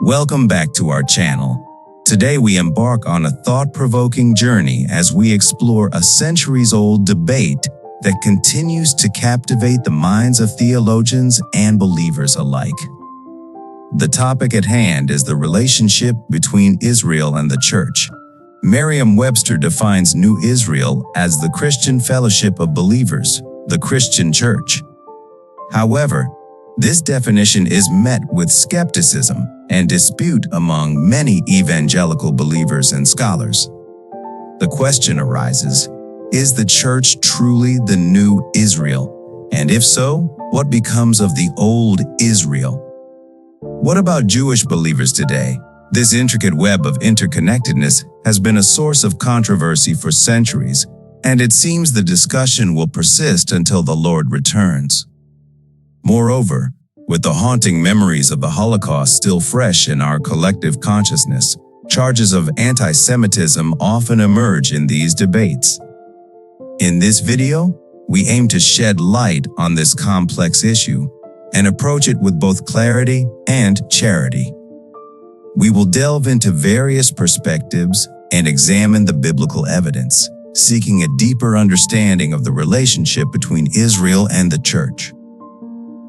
Welcome back to our channel. Today we embark on a thought-provoking journey as we explore a centuries-old debate that continues to captivate the minds of theologians and believers alike. The topic at hand is the relationship between Israel and the Church. Merriam-Webster defines New Israel as the Christian fellowship of believers, the Christian Church. However, this definition is met with skepticism and dispute among many evangelical believers and scholars. The question arises, is the Church truly the new Israel? And if so, what becomes of the old Israel? What about Jewish believers today? This intricate web of interconnectedness has been a source of controversy for centuries, and it seems the discussion will persist until the Lord returns. Moreover, with the haunting memories of the Holocaust still fresh in our collective consciousness, charges of anti-Semitism often emerge in these debates. In this video, we aim to shed light on this complex issue and approach it with both clarity and charity. We will delve into various perspectives and examine the biblical evidence, seeking a deeper understanding of the relationship between Israel and the Church.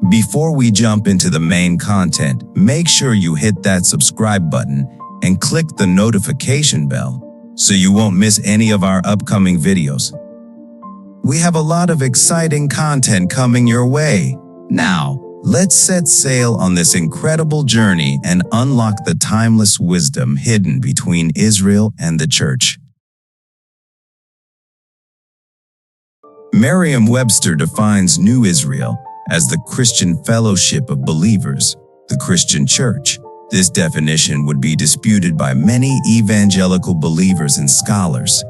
Before we jump into the main content, make sure you hit that subscribe button and click the notification bell so you won't miss any of our upcoming videos. We have a lot of exciting content coming your way. Now, let's set sail on this incredible journey and unlock the timeless wisdom hidden between Israel and the Church. Merriam-Webster defines New Israel as the Christian fellowship of believers, the Christian Church. This definition would be disputed by many evangelical believers and scholars.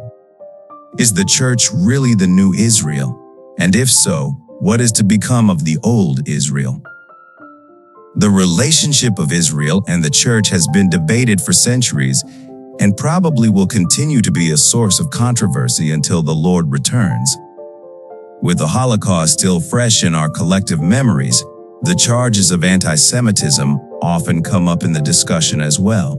Is the Church really the new Israel? And if so, what is to become of the old Israel? The relationship of Israel and the Church has been debated for centuries and probably will continue to be a source of controversy until the Lord returns. With the Holocaust still fresh in our collective memories, the charges of anti-Semitism often come up in the discussion as well.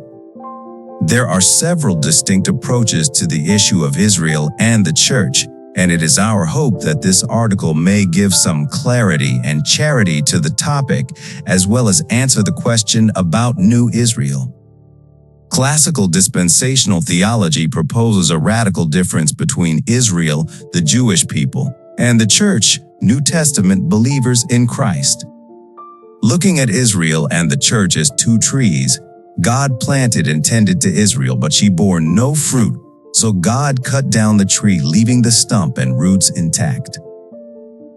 There are several distinct approaches to the issue of Israel and the Church, and it is our hope that this article may give some clarity and charity to the topic, as well as answer the question about New Israel. Classical dispensational theology proposes a radical difference between Israel, the Jewish people, and the Church, New Testament believers in Christ. Looking at Israel and the Church as two trees, God planted and tended to Israel, but she bore no fruit, so God cut down the tree, leaving the stump and roots intact.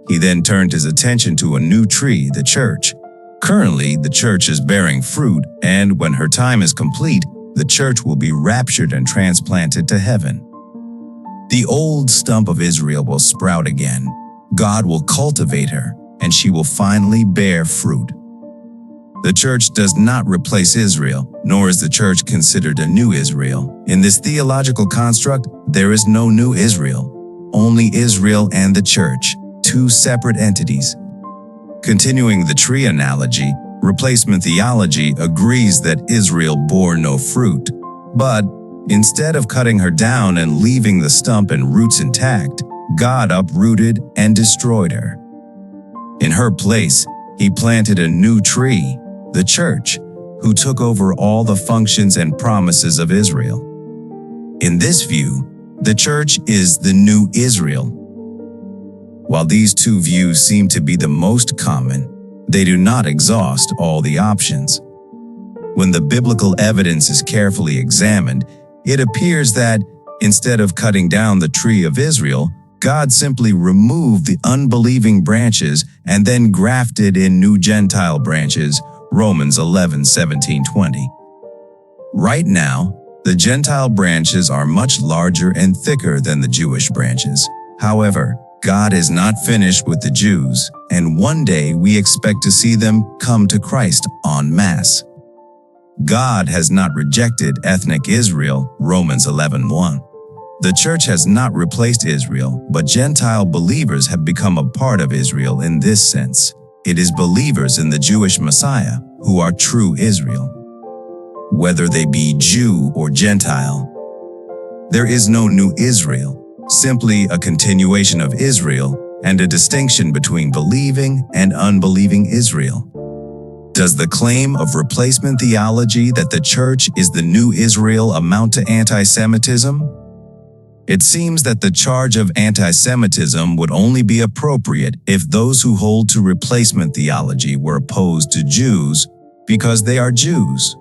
He then turned his attention to a new tree, the Church. Currently, the Church is bearing fruit, and when her time is complete, the Church will be raptured and transplanted to heaven. The old stump of Israel will sprout again. God will cultivate her, and she will finally bear fruit. The Church does not replace Israel, nor is the Church considered a new Israel. In this theological construct, there is no new Israel, only Israel and the Church, two separate entities. Continuing the tree analogy, replacement theology agrees that Israel bore no fruit, but instead of cutting her down and leaving the stump and roots intact, God uprooted and destroyed her. In her place, he planted a new tree, the Church, who took over all the functions and promises of Israel. In this view, the Church is the new Israel. While these two views seem to be the most common, they do not exhaust all the options. When the biblical evidence is carefully examined, it appears that, instead of cutting down the tree of Israel, God simply removed the unbelieving branches and then grafted in new Gentile branches, Romans 11:17-20. Right now, the Gentile branches are much larger and thicker than the Jewish branches. However, God is not finished with the Jews, and one day we expect to see them come to Christ en masse. God has not rejected ethnic Israel, Romans 11:1. The Church has not replaced Israel, but Gentile believers have become a part of Israel in this sense. It is believers in the Jewish Messiah who are true Israel. whether they be Jew or Gentile. There is no new Israel, simply a continuation of Israel and a distinction between believing and unbelieving Israel. Does the claim of replacement theology that the church is the new Israel amount to anti-Semitism? It seems that the charge of anti-Semitism would only be appropriate if those who hold to replacement theology were opposed to Jews because they are Jews.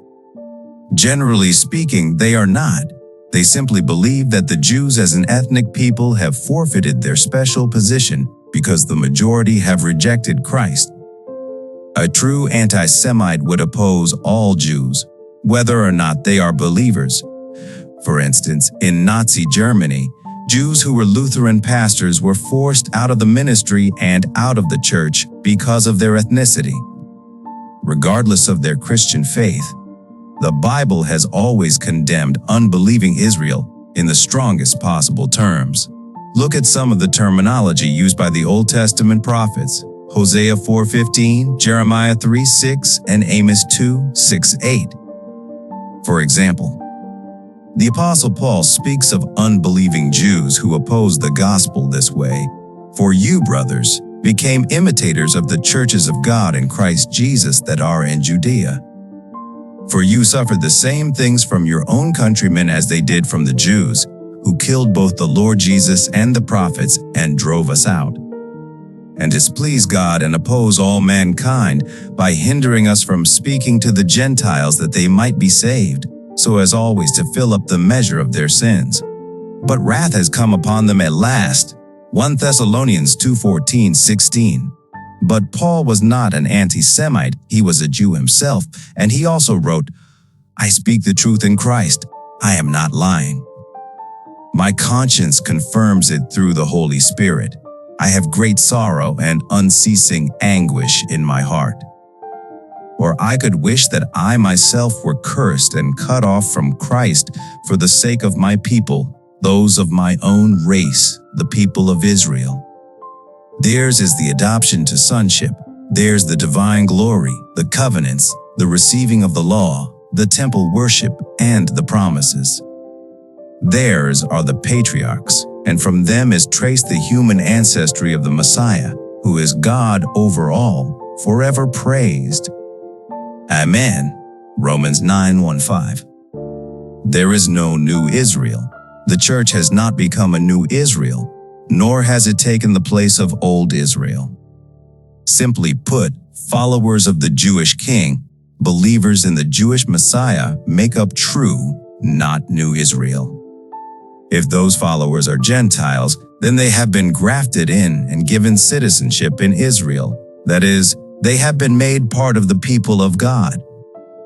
Generally speaking, they are not. They simply believe that the Jews as an ethnic people have forfeited their special position because the majority have rejected Christ. A true anti-Semite would oppose all Jews, whether or not they are believers. For instance, in Nazi Germany, Jews who were Lutheran pastors were forced out of the ministry and out of the church because of their ethnicity. Regardless of their Christian faith, the Bible has always condemned unbelieving Israel in the strongest possible terms. Look at some of the terminology used by the Old Testament prophets: Hosea 4:15, Jeremiah 3:6, and Amos 2:6-8. For example, the Apostle Paul speaks of unbelieving Jews who oppose the gospel this way: "For you, brothers, became imitators of the churches of God in Christ Jesus that are in Judea. For you suffered the same things from your own countrymen as they did from the Jews, who killed both the Lord Jesus and the prophets and drove us out, and displease God and oppose all mankind by hindering us from speaking to the Gentiles that they might be saved, so as always to fill up the measure of their sins. But wrath has come upon them at last." 1 Thessalonians 2:14-16. But Paul was not an anti-Semite, he was a Jew himself, and he also wrote, "I speak the truth in Christ, I am not lying. My conscience confirms it through the Holy Spirit. I have great sorrow and unceasing anguish in my heart. Or I could wish that I myself were cursed and cut off from Christ for the sake of my people, those of my own race, the people of Israel. Theirs is the adoption to sonship. Theirs the divine glory, the covenants, the receiving of the law, the temple worship, and the promises. Theirs are the patriarchs, and from them is traced the human ancestry of the Messiah, who is God over all, forever praised. Amen." Romans 9:1-5. There is no new Israel. The church has not become a new Israel, nor has it taken the place of old Israel. Simply put, followers of the Jewish king, believers in the Jewish Messiah, make up true, not new Israel. If those followers are Gentiles, then they have been grafted in and given citizenship in Israel. That is, they have been made part of the people of God.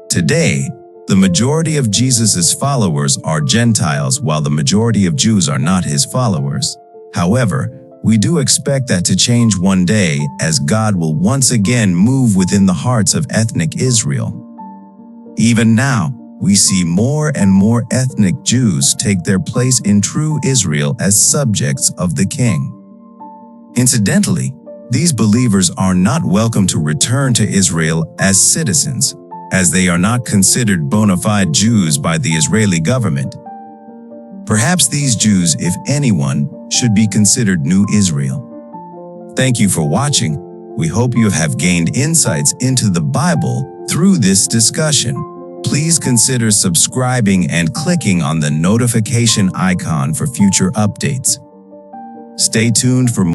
Today, the majority of Jesus' followers are Gentiles, while the majority of Jews are not his followers. However, we do expect that to change one day, as God will once again move within the hearts of ethnic Israel. Even now, we see more and more ethnic Jews take their place in true Israel as subjects of the king. Incidentally, these believers are not welcome to return to Israel as citizens, as they are not considered bona fide Jews by the Israeli government. Perhaps these Jews, if anyone, should be considered new Israel. Thank you for watching. We hope you have gained insights into the Bible through this discussion. Please consider subscribing and clicking on the notification icon for future updates. Stay tuned for more.